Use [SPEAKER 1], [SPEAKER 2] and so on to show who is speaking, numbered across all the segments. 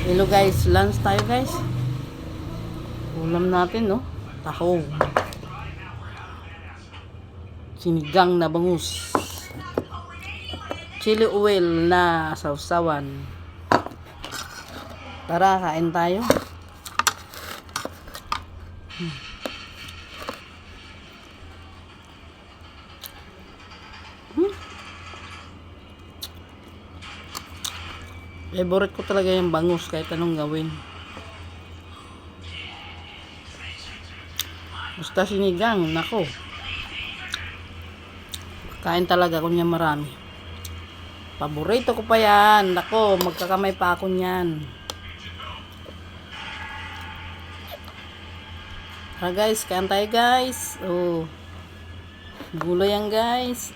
[SPEAKER 1] Hello guys, lunch tayo guys. Ulam natin no, taho. Sinigang na bangus. Chili oil na sausawan. Tara, kain tayo. Favorite ko talaga yung bangus kahit anong gawin. Basta sinigang, nako. Kain talaga ako niya marami. Paborito ko pa yan. Nako, magkakamay pa ako niyan. Tara guys, kain tayo guys. Oh. Gulay yan guys.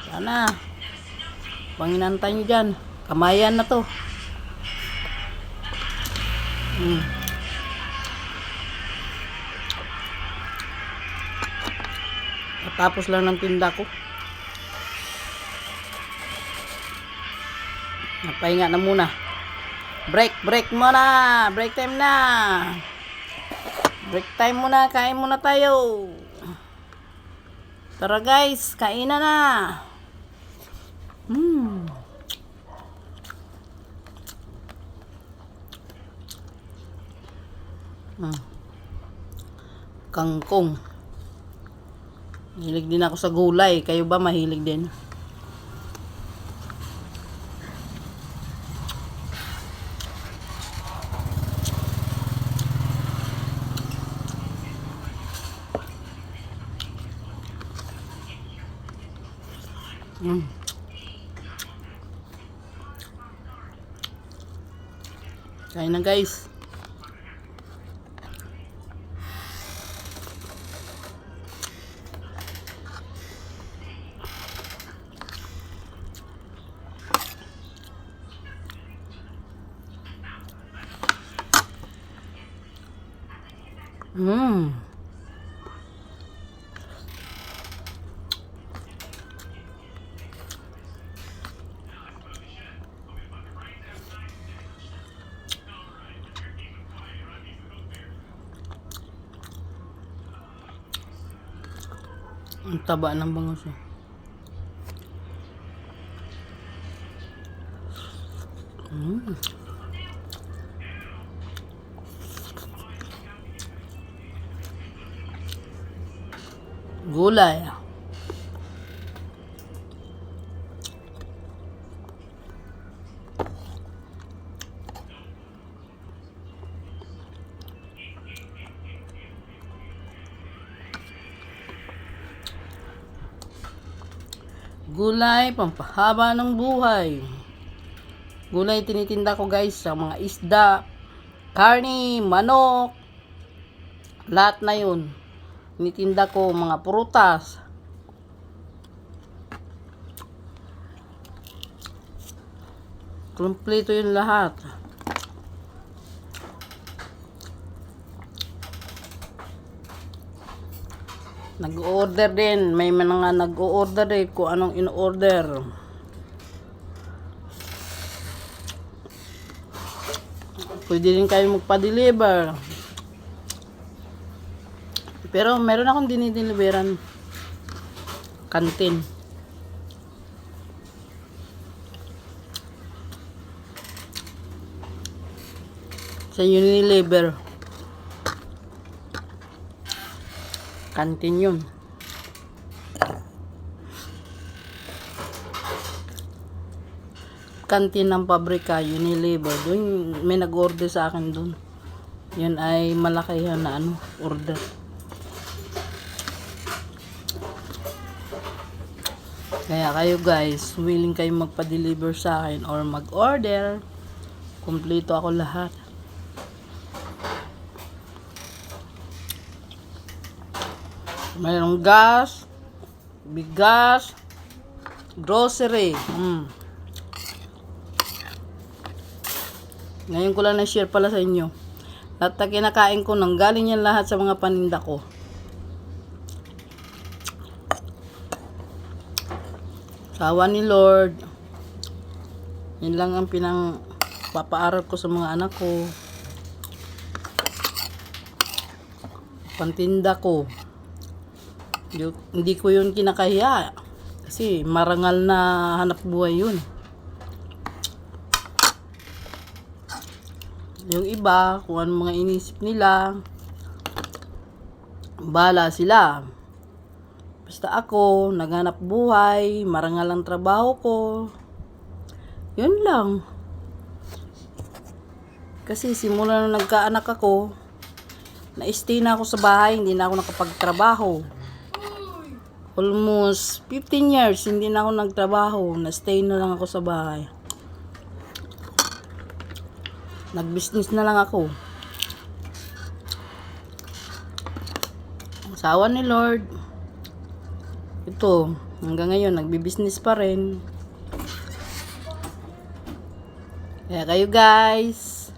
[SPEAKER 1] Sana. Panginantay nyo dyan. Kamayan na to. Tapos lang ng tinda ko. Napahinga na muna. Break muna. Break time na. Break time muna. Kain muna tayo. Tara guys, kain na. Kangkong. Mahilig din ako sa gulay. Kayo ba mahilig din? Kain na guys. Ang taba ng bangus. Gulay. Gulay, pampahaba ng buhay. Gulay tinitinda ko guys sa mga isda, karni, manok, lahat na yun. Tinitinda ko mga prutas. Kompleto yun lahat. Nag-order din. May mga nag-order din kung anong in-order. Pwede din kayo magpa-deliver. Pero meron akong dinideliveran. Kantin. Sa Unilever. Kantin yun. Kantin ng pabrika, Unilever. Doon may nag-order sa akin doon. Yun ay malakihan na order. Kaya kayo guys, willing kayo magpa-deliver sa akin or mag-order. Kompleto ako lahat. Mayroong gas, bigas, grocery. Ngayon ko lang na-share pala sa inyo. Lahat na kinakain ko, nanggaling yan lahat sa mga paninda ko. Sawa ni Lord. Yun lang ang papaaral ko sa mga anak ko. Pantinda ko. Hindi ko yun kinakahiya. Kasi marangal na hanap buhay yun. Yung iba, kung ano mga inisip nila, bahala sila. Basta ako, naghanap buhay, marangal ang trabaho ko. Yun lang. Kasi simula nung nagkaanak ako, na-stay na ako sa bahay, hindi na ako nakapagtrabaho. Almost 15 years, hindi na ako nagtrabaho. Na-stay na lang ako sa bahay. Nag-business na lang ako. Asawa ni Lord. Ito, hanggang ngayon, nagbi-business pa rin. Kaya kayo guys,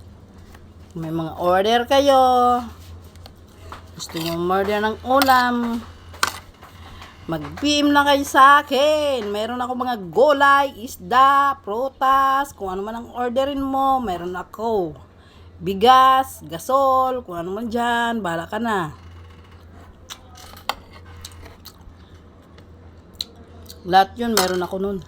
[SPEAKER 1] may mga order kayo, gusto nyo order ng ulam, mag-PM lang kayo sa akin. Meron ako mga gulay, isda, prutas, kung ano man ang orderin mo, meron ako. Bigas, gasol, kung ano man dyan, bahala ka na. Lahat yun, meron ako nun.